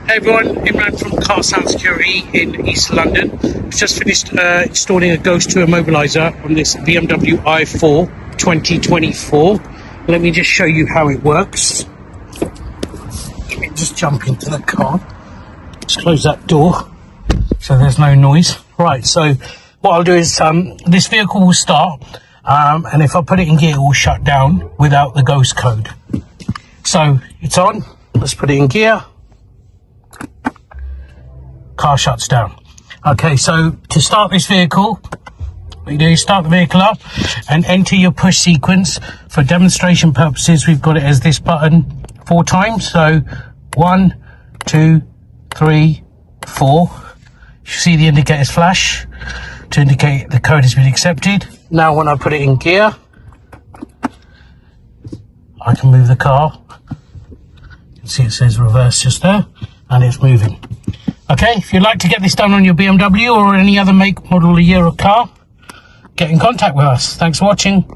Hey everyone, Imran from Car Sound Security in East London. I've just finished installing a Ghost II Immobiliser on this BMW i4 2024. Let me just show you how it works. Let me just jump into the car. Just close that door so there's no noise. Right, so what I'll do is this vehicle will start and if I put it in gear it will shut down without the ghost code. So it's on, let's put it in gear. Car shuts down. Okay, so to start this vehicle, what you do is start the vehicle up and enter your push sequence. For demonstration purposes, we've got it as this button 4 times. So 1, 2, 3, 4. You see the indicators flash to indicate the code has been accepted. Now when I put it in gear, I can move the car. You can see it says reverse just there, and it's moving. Okay, if you'd like to get this done on your BMW or any other make, model, or year of car, get in contact with us. Thanks for watching.